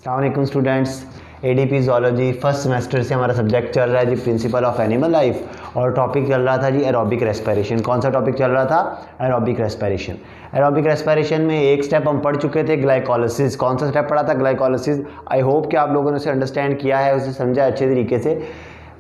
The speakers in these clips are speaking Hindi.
अस्सलाम वालेकुम students. ADP zoology first semester से हमारा सब्जेक्ट चल रहा है जी प्रिंसिपल ऑफ एनिमल लाइफ, और टॉपिक चल रहा था जी एरोबिक रेस्पिरेशन। कौन सा टॉपिक चल रहा था? Aerobic respiration. एरोबिक रेस्पिरेशन में एक स्टेप हम पढ़ चुके थे, ग्लाइकोलिसिस। कौन सा स्टेप पढ़ा था? ग्लाइकोलिसिस। आई होप कि आप लोगों ने उसे अंडरस्टैंड किया है, उसे समझा अच्छे तरीके से।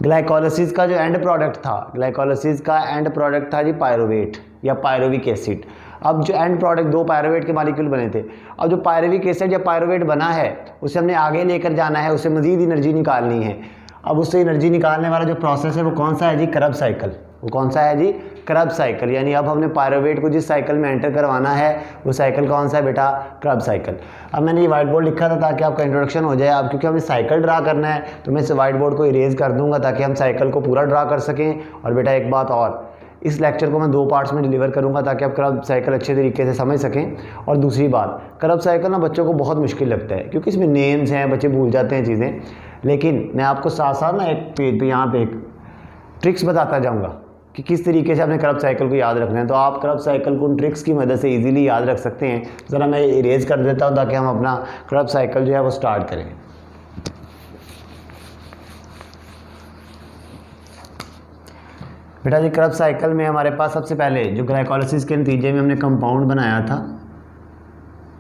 ग्लाइकोलिसिस का जो एंड प्रोडक्ट था, ग्लाइकोलिसिस का एंड प्रोडक्ट था जी पायरुवेट या पायरुविक एसिड। अब जो एंड प्रोडक्ट दो पायरुवेट के मॉलिक्यूल बने थे, अब जो पायरुविक एसिड या पायरुवेट बना है उसे हमने आगे लेकर जाना है, उसे मज़ीद एनर्जी निकालनी है। अब उससे एनर्जी निकालने वाला जो प्रोसेस है वो कौन सा है जी? करब साइकिल। वो कौन सा है जी? करब साइकिल। यानी अब हमने पायरुवेट को जिस साइकिल में एंटर करवाना है वो साइकिल कौन सा है बेटा? करब साइकिल। अब मैंने ये व्हाइट बोर्ड लिखा था ताकि आपका इंट्रोडक्शन हो जाए। अब क्योंकि हमें साइकिल ड्रा करना है तो मैं इस व्हाइट बोर्ड को इरेज कर दूंगा ताकि हम साइकिल को पूरा ड्रा कर सकें। और बेटा एक बात और, इस लेक्चर को मैं दो पार्ट्स में डिलीवर करूंगा ताकि आप करब साइकिल अच्छे तरीके से समझ सकें। और दूसरी बात, करब साइकिल ना बच्चों को बहुत मुश्किल लगता है क्योंकि इसमें नेम्स हैं, बच्चे भूल जाते हैं चीज़ें। लेकिन मैं आपको साथ साथ ना एक पेज पे यहाँ पे एक ट्रिक्स बताता जाऊँगा कि किस तरीके से आपने करब साइकिल को याद रखना है। तो आप करब साइकिल को उन ट्रिक्स की मदद से ईजिली याद रख सकते हैं। ज़रा मैं इरेज कर देता हूँ ताकि हम अपना करब साइकिल जो है वो स्टार्ट करें। बेटा जी करब साइकिल में हमारे पास सबसे पहले जो ग्लाइकोलिसिस के नतीजे में हमने कंपाउंड बनाया था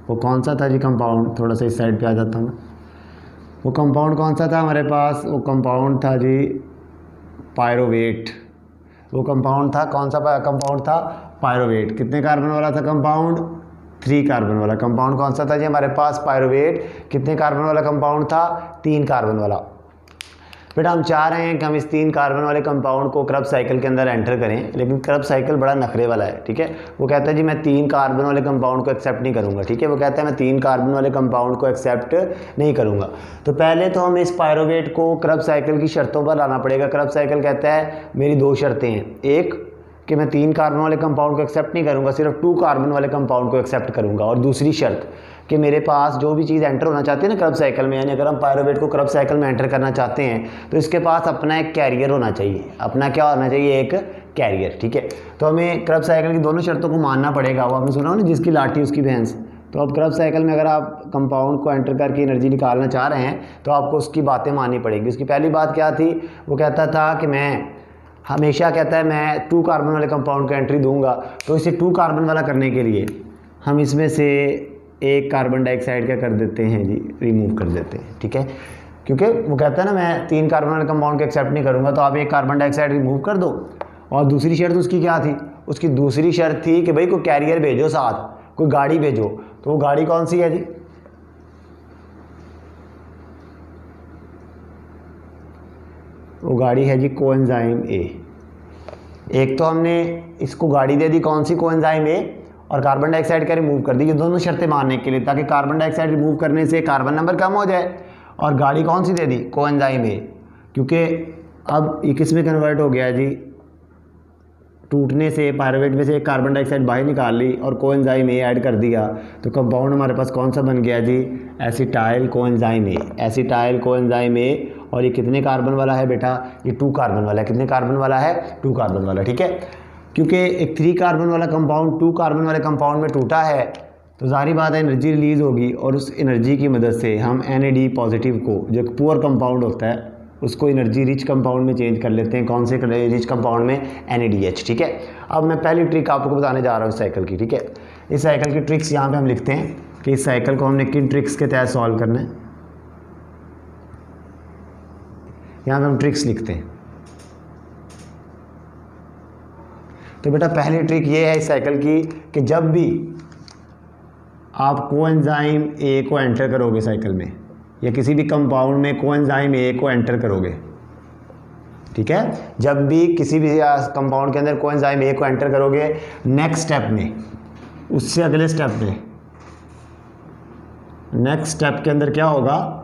वो कौन सा था जी? कंपाउंड थोड़ा सा इस साइड पे आ जाता हूँ। वो कंपाउंड कौन सा था हमारे पास? वो कंपाउंड था जी पायरुवेट। वो कंपाउंड था, कौन सा कंपाउंड था? पायरुवेट। कितने कार्बन वाला था कंपाउंड? 3 कार्बन वाला। कंपाउंड कौन सा था जी हमारे पास? पायरुवेट। कितने कार्बन वाला कंपाउंड था? 3 कार्बन वाला। बेटा हम चाह रहे हैं कि हम इस 3 कार्बन वाले कंपाउंड को करब साइकिल के अंदर एंटर करें, लेकिन करब साइकिल बड़ा नखरे वाला है। ठीक है, वो कहता है जी मैं 3 कार्बन वाले कंपाउंड को एक्सेप्ट नहीं करूंगा। ठीक है, वो कहता है मैं 3 कार्बन वाले कंपाउंड को एक्सेप्ट नहीं करूंगा। तो पहले तो हमें इस पायरुवेट को करब साइकिल की शर्तों पर लाना पड़ेगा। करब साइकिल कहता है मेरी 2 शर्तें हैं, एक कि मैं 3 कार्बन वाले कंपाउंड को एक्सेप्ट नहीं करूंगा, सिर्फ 2 कार्बन वाले कंपाउंड को एक्सेप्ट करूंगा। और दूसरी शर्त कि मेरे पास जो भी चीज़ एंटर होना चाहती है ना करब साइकिल में, यानी अगर हम पायरुवेट को करब साइकिल में एंटर करना चाहते हैं तो इसके पास अपना एक कैरियर होना चाहिए। अपना क्या होना चाहिए? एक कैरियर। ठीक है, तो हमें करब साइकिल की दोनों शर्तों को मानना पड़ेगा। वो आपने सुना हो ना, जिसकी लाठी उसकी भैंस। तो अब करब साइकिल में अगर आप कंपाउंड को एंटर करके एनर्जी निकालना चाह रहे हैं तो आपको उसकी बातें माननी पड़ेगी। उसकी पहली बात क्या थी? वो कहता था कि मैं हमेशा कहता है मैं 2 कार्बन वाले कंपाउंड को एंट्री दूंगा। तो इसे 2 कार्बन वाला करने के लिए हम इसमें से एक कार्बन डाइऑक्साइड क्या कर देते हैं जी? रिमूव कर देते हैं। ठीक है, क्योंकि वो कहता है ना मैं 3 कार्बन वाले कंपाउंड को एक्सेप्ट नहीं करूंगा, तो आप एक कार्बन डाइऑक्साइड रिमूव कर दो। और दूसरी शर्त उसकी क्या थी? उसकी दूसरी शर्त थी कि भाई कोई कैरियर भेजो, साथ कोई गाड़ी भेजो। तो वो गाड़ी कौन सी है जी? वो गाड़ी है जी कोएंजाइम ए। एक तो हमने इसको गाड़ी दे दी, कौन सी? Coenzyme A. और कार्बन डाइऑक्साइड का रिमूव कर दी। ये दोनों शर्तें मानने के लिए, ताकि कार्बन डाइऑक्साइड रिमूव करने से कार्बन नंबर कम हो जाए। और गाड़ी कौन सी दे दी? Coenzyme A. क्योंकि अब ये किस में कन्वर्ट हो गया जी? टूटने से पायरुवेट में से एक कार्बन डाइऑक्साइड बाहर निकाल ली और कोएंजाइम ए ऐड कर दिया, तो कंपाउंड हमारे पास कौन सा बन गया जी? Acetyl coenzyme A. Acetyl coenzyme A. और ये कितने कार्बन वाला है बेटा? ये 2 कार्बन वाला है। कितने कार्बन वाला है? 2 कार्बन वाला। ठीक है, क्योंकि एक 3 कार्बन वाला कंपाउंड 2 कार्बन वाले कंपाउंड में टूटा है तो जाहिर बात है एनर्जी रिलीज़ होगी, और उस एनर्जी की मदद से हम NAD पॉजिटिव को, जो पुअर कंपाउंड होता है, उसको एनर्जी रिच कंपाउंड में चेंज कर लेते हैं। कौन से रिच कंपाउंड में? NADH। ठीक है, अब मैं पहली ट्रिक आपको बताने जा रहा हूँ इस साइकिल की। ठीक है, इस साइकिल की ट्रिक्स यहाँ पे हम लिखते हैं कि इस साइकिल को हमने किन ट्रिक्स के तहत सॉल्व करना है। यहाँ पे हम ट्रिक्स लिखते हैं। तो बेटा पहली ट्रिक ये है इस साइकिल की कि जब भी आप कोएंजाइम ए को एंटर करोगे साइकिल में, या किसी भी कंपाउंड में कोएंजाइम ए को एंटर करोगे, ठीक है, जब भी किसी भी कंपाउंड के अंदर कोएंजाइम ए को एंटर करोगे, नेक्स्ट स्टेप में, उससे अगले स्टेप में, नेक्स्ट स्टेप के अंदर क्या होगा?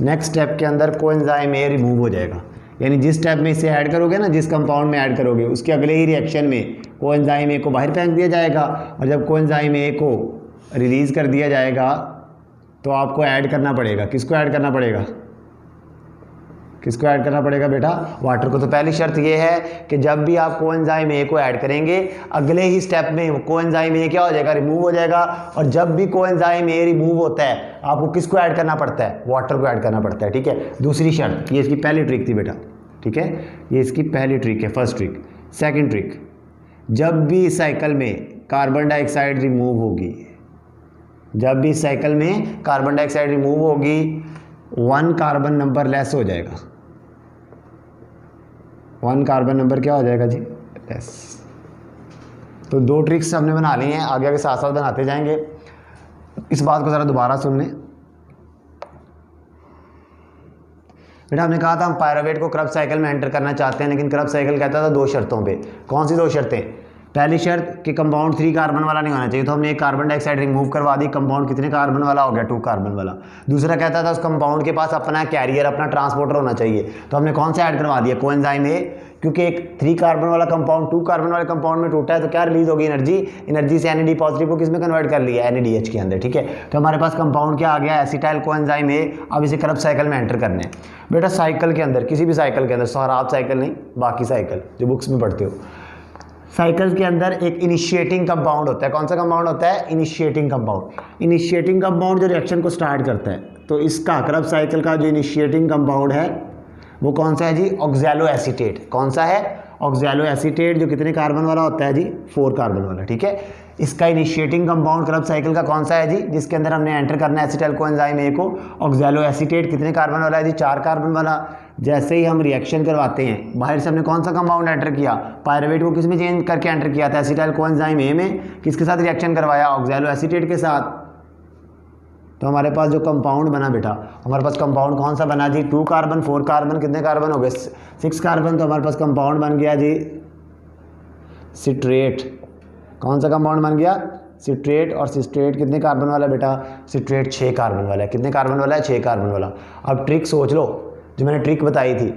नेक्स्ट स्टेप के अंदर कोएंजाइम ए रिमूव हो जाएगा। यानी जिस स्टेप में इसे ऐड करोगे ना, जिस कंपाउंड में ऐड करोगे, उसके अगले ही रिएक्शन में कोएंजाइम ए को बाहर फेंक दिया जाएगा। और जब कोएंजाइम ए को रिलीज़ कर दिया जाएगा तो आपको ऐड करना पड़ेगा। किसको ऐड करना पड़ेगा? किसको ऐड करना पड़ेगा बेटा? वाटर को। तो पहली शर्त ये है कि जब भी आप कोएंजाइम ए को ऐड करेंगे अगले ही स्टेप में कोएंजाइम ए क्या हो जाएगा? रिमूव हो जाएगा। और जब भी कोएंजाइम ए रिमूव होता है आपको किसको ऐड करना पड़ता है? वाटर को ऐड करना पड़ता है। ठीक है, दूसरी शर्त, ये इसकी पहली ट्रिक थी बेटा। ठीक है, ये इसकी पहली ट्रिक है, फर्स्ट ट्रिक। सेकेंड ट्रिक, जब भी साइकिल में कार्बन डाइऑक्साइड रिमूव होगी, जब भी साइकिल में कार्बन डाइऑक्साइड रिमूव होगी 1 कार्बन नंबर लेस हो जाएगा। 1 कार्बन नंबर क्या हो जाएगा जी? लेस। तो 2 ट्रिक्स हमने बना ली हैं, आगे आगे साथ साथ बनाते जाएंगे। इस बात को ज़रा दोबारा सुन लें बेटा। हमने कहा था हम पायरुवेट को क्रब साइकिल में एंटर करना चाहते हैं, लेकिन क्रब साइकिल कहता था 2 शर्तों पे। कौन सी 2 शर्तें? पहली शर्त कि कंपाउंड 3 कार्बन वाला नहीं होना चाहिए, तो हमने एक कार्बन डाइऑक्साइड रिमूव करवा दी, कंपाउंड कितने कार्बन वाला हो गया? 2 कार्बन वाला। दूसरा कहता था उस कंपाउंड के पास अपना कैरियर, अपना ट्रांसपोर्टर होना चाहिए, तो हमने कौन सा ऐड करवा दिया? Coenzyme A. क्योंकि एक 3 कार्बन वाला कंपाउंड 2 कार्बन वाले कंपाउंड में टूटा है तो क्या रिलीज होगी? एनर्जी। एनर्जी से एनएडी पॉजिटिव को किस में कन्वर्ट कर लिया? एनएडीएच के अंदर। ठीक है, तो हमारे पास कंपाउंड क्या आ गया? एसिटाइल कोएंजाइम ए। अब इसे क्रब साइकिल में एंटर करने हैं बेटा। साइकिल के अंदर, किसी भी साइकिल के अंदर, सोहराब साइकिल नहीं, बाकी साइकिल जो बुक्स में पढ़ते हो, साइकिल के अंदर एक इनिशिएटिंग कंपाउंड होता है। कौन सा कंपाउंड होता है? Initiating compound. इनिशिएटिंग कंपाउंड जो रिएक्शन को स्टार्ट करता है, तो इसका क्रब साइकिल का जो इनिशिएटिंग कंपाउंड है वो कौन सा है जी? Oxalo acetate. कौन सा है? ऑक्सैलो एसीटेट, जो कितने कार्बन वाला होता है जी? 4 कार्बन वाला। ठीक है, इसका इनिशिएटिंग कंपाउंड क्रब साइकिल का कौन सा है जी? जिसके अंदर हमने एंटर करना है एसिटाइल कोएंजाइम ए को। ऑक्सैलो एसीटेट कितने कार्बन वाला है जी? 4 कार्बन वाला। जैसे ही हम रिएक्शन करवाते हैं, बाहर से हमने कौन सा कंपाउंड एंटर किया? पायरुवेट को किस में चेंज करके एंटर किया था? एसिटाइल कोएंजाइम ए में। किसके साथ रिएक्शन करवाया? ऑक्सैलो एसीटेट के साथ। तो हमारे पास जो कंपाउंड बना बेटा, हमारे पास कंपाउंड कौन सा बना जी? 2 कार्बन 4 कार्बन, कितने कार्बन हो गए? 6 कार्बन। तो हमारे पास कंपाउंड बन गया जी सिट्रेट। कौन सा कंपाउंड बन गया? सिट्रेट। और सिट्रेट कितने कार्बन वाला है बेटा? सिट्रेट 6 कार्बन वाला है। कितने कार्बन वाला है? 6 कार्बन वाला। अब ट्रिक सोच लो, जो मैंने ट्रिक बताई थी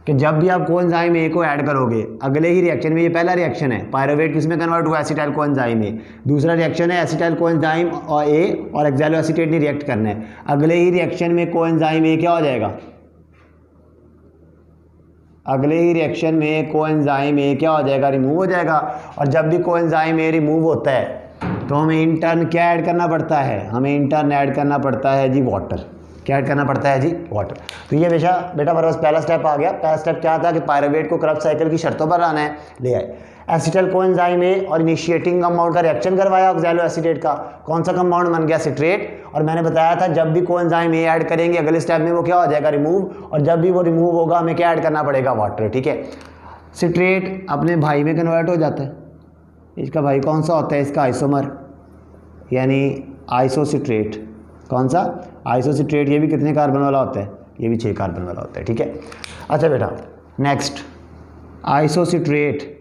कि जब भी आप कोएंजाइम ए को ऐड करोगे अगले ही रिएक्शन में, ये पहला रिएक्शन है, पायरुवेट किस में कन्वर्ट हुआ? एसिटाइल कोएंजाइम ए। दूसरा रिएक्शन है एसिटाइल कोएंजाइम और ए और ऑक्सैलो एसीटेट ने रिएक्ट करना है। अगले ही रिएक्शन में कोएंजाइम ए क्या हो जाएगा? अगले ही रिएक्शन में कोएंजाइम ए क्या हो जाएगा? रिमूव हो जाएगा। और जब भी कोएंजाइम ए रिमूव होता है तो हमें इंटर्न क्या ऐड करना पड़ता है? हमें इंटर्न ऐड करना पड़ता है जी वाटर। क्या ऐड करना पड़ता है जी? वाटर। तो ये बेटा हमारे पास पहला स्टेप आ गया। पहला स्टेप क्या था कि पायरुवेट को क्रब साइकिल की शर्तों पर लाना है, ले आए। एसिटाइल कोएंजाइम ए और इनिशिएटिंग कंपाउंड का रिएक्शन करवाया ऑक्सैलो एसीटेट का। कौन सा कंपाउंड बन गया? सिट्रेट। और मैंने बताया था जब भी कोएंजाइम ए ऐड करेंगे अगले स्टेप में वो क्या हो जाएगा? रिमूव। और जब भी वो रिमूव होगा हमें क्या ऐड करना पड़ेगा? वाटर। ठीक है, सिट्रेट अपने भाई में कन्वर्ट हो जाता है। इसका भाई कौन सा होता है? इसका आइसोमर, यानी आइसोसिट्रेट। कौन सा? आइसोसिट्रेट। ये भी कितने कार्बन वाला होता है? ये भी 6 कार्बन वाला होता है। ठीक है, अच्छा बेटा नेक्स्ट आइसोसिट्रेट।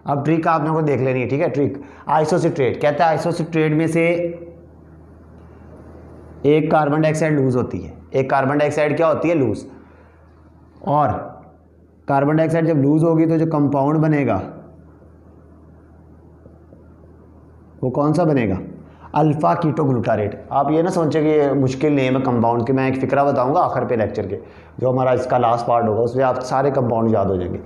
अब ट्रिक आप लोगों को देख लेनी है। ठीक है, ट्रिक आइसोसिट्रेट कहता है आइसोसिट्रेट में से एक कार्बन डाइऑक्साइड लूज होती है। एक कार्बन डाइऑक्साइड क्या होती है? लूज। और कार्बन डाइऑक्साइड जब लूज होगी तो जो कंपाउंड बनेगा वो कौन सा बनेगा? Alpha ketoglutarate. आप ये ना सोचें कि ये मुश्किल नेम है कंपाउंड के। मैं एक फिक्रा बताऊंगा आखिर पे लेक्चर के, जो हमारा इसका लास्ट पार्ट होगा, उसमें आप सारे कंपाउंड याद हो जाएंगे।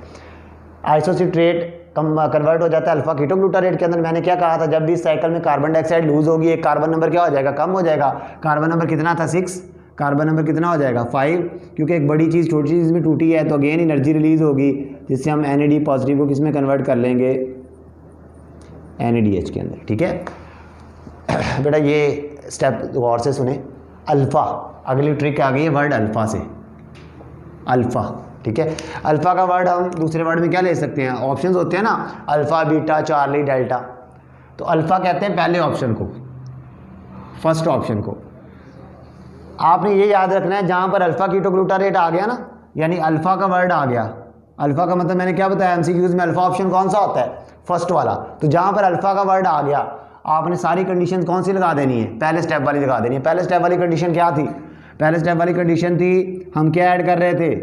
आइसोसिट्रेट कन्वर्ट हो जाता है अल्फा कीटोग्लूटारेट के अंदर। मैंने क्या कहा था? जब भी इस साइकिल में कार्बन डाइऑक्साइड लूज होगी एक कार्बन नंबर क्या हो जाएगा? कम हो जाएगा। कार्बन नंबर कितना था? 6। कार्बन नंबर कितना हो जाएगा? 5। क्योंकि एक बड़ी चीज़ छोटी चीज़ में टूटी है तो अगेन एनर्जी रिलीज होगी, जिससे हम एनएडी पॉजिटिव को किस में कन्वर्ट कर लेंगे? एनएडीएच के अंदर। ठीक है बेटा, ये स्टेप गौर से सुने। अल्फ़ा, अगली ट्रिक आ गई है वर्ड अल्फ़ा से। अल्फ़ा, ठीक है। अल्फ़ा का वर्ड हम दूसरे वर्ड में क्या ले सकते हैं? ऑप्शंस होते हैं ना, अल्फ़ा, बीटा, चार्ली, डेल्टा। तो अल्फ़ा कहते हैं पहले ऑप्शन को, फर्स्ट ऑप्शन को। आपने ये याद रखना है, जहाँ पर अल्फ़ा कीटोग्लूटारेट आ गया ना, यानी अल्फ़ा का वर्ड आ गया। अल्फ़ा का मतलब मैंने क्या बताया एमसीक्यूज़ में? अल्फ़ा ऑप्शन कौन सा होता है? फर्स्ट वाला। तो जहाँ पर अल्फ़ा का वर्ड आ गया आपने सारी कंडीशन कौन सी लगा देनी है? पहले स्टेप वाली लगा देनी है। पहले स्टेप वाली कंडीशन क्या थी? पहले स्टेप वाली कंडीशन थी, हम क्या ऐड कर रहे थे?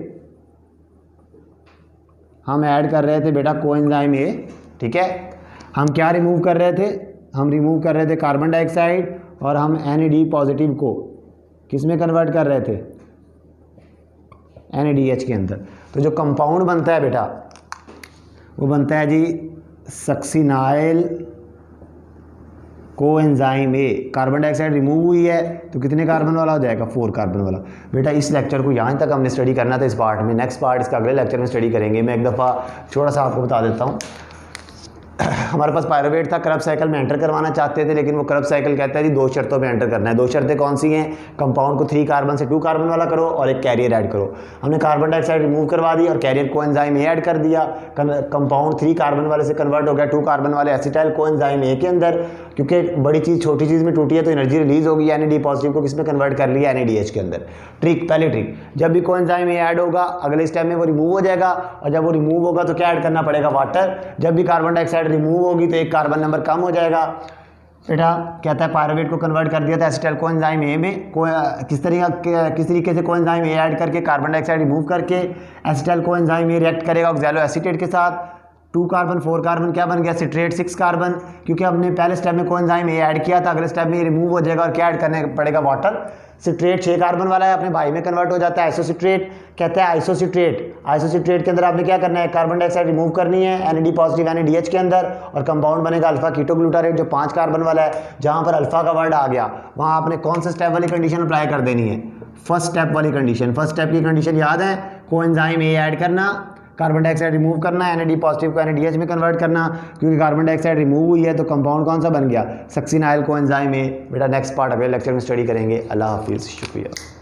हम ऐड कर रहे थे बेटा कोएंजाइम ए। ठीक है, हम क्या रिमूव कर रहे थे? हम रिमूव कर रहे थे कार्बन डाइऑक्साइड, और हम एनएडी पॉजिटिव को किस में कन्वर्ट कर रहे थे? NADH के अंदर। तो जो कंपाउंड बनता है बेटा वो बनता है जी succinyl coenzyme A. Carbon dioxide remove हुई है तो कितने कार्बन वाला हो जाएगा, 4 कार्बन वाला। बेटा इस लेक्चर को यहाँ तक हमने स्टडी करना था इस पार्ट में। नेक्स्ट पार्ट इसका अगले लेक्चर में स्टडी करेंगे। मैं एक दफ़ा थोड़ा सा आपको बता देता हूँ। हमारे पास पायरुवेट था, करब साइकिल में एंटर करवाना चाहते थे, लेकिन वो करब साइकिल कहता है जी 2 शर्तों पे एंटर करना है। 2 शर्तें कौन सी हैं, कंपाउंड को 3 कार्बन से 2 कार्बन वाला करो और एक कैरियर ऐड करो। हमने कार्बन डाइऑक्साइड रिमूव करवा दी और कैरियर कोएंजाइम ए ऐड कर दिया। कंपाउंड 3 कार्बन वाले से कन्वर्ट हो गया 2 कार्बन वाले एसिटाइल कोएंजाइम ए के अंदर। क्योंकि बड़ी चीज़ छोटी चीज़ में टूटी है तो एनर्जी रिलीज होगी। NAD पॉजिटिव को किसमें कन्वर्ट कर लिया, NADH के अंदर। ट्रिक, पहली ट्रिक, जब भी कोएंजाइम ए ऐड होगा अगले स्टेप में वो रिमूव हो जाएगा, और जब वो रिमूव होगा तो क्या ऐड करना पड़ेगा, वाटर। जब भी कार्बन डाइऑक्साइड रिमूव होगी तो एक कार्बन नंबर कम हो जाएगा। बेटा कहता है पायरुवेट को कन्वर्ट कर दिया था एसिटाइल कोएंजाइम ए में। किस तरीके से कोएंजाइम ए ऐड करके कार्बन डाइऑक्साइड रिमूव करके एसिटाइल कोएंजाइम ए रिएक्ट करेगा ऑक्सैलो एसीटेट के साथ। 2 कार्बन 4 कार्बन क्या बन गया, सिट्रेट 6 कार्बन। क्योंकि हमने पहले स्टेप में कोएंजाइम ए ऐड किया था, अगले स्टेप में ये रिमूव हो जाएगा और क्या ऐड करने पड़ेगा, वाटर। सिट्रेट 6 कार्बन वाला है, अपने भाई में कन्वर्ट हो जाता है आइसोसिट्रेट। कहता है आइसोसिट्रेट के अंदर आपने क्या करना है, कार्बन डाइऑक्साइड रिमूव करनी है NAD पॉजिटिव NADH के अंदर, और कंपाउंड बनेगा अल्फा कीटोग्लूटारेट जो 5 कार्बन वाला है। जहाँ पर अल्फा का वर्ड आ गया वहाँ आपने कौन सा स्टेप वाली कंडीशन अप्लाई कर देनी है, फर्स्ट स्टेप वाली कंडीशन। फर्स्ट स्टेप की कंडीशन याद है, कोएंजाइम ए ऐड करना, कार्बन डाइऑक्साइड रिमूव करना, NAD पॉजिटिव को NADH में कन्वर्ट करना। क्योंकि कार्बन डाइऑक्साइड रिमूव हुई है तो कंपाउंड कौन सा बन गया, सक्सिनाइल कोएंजाइम ए। बेटा नेक्स्ट पार्ट अगले लेक्चर में स्टडी करेंगे। अल्लाह हाफिज़, शुक्रिया।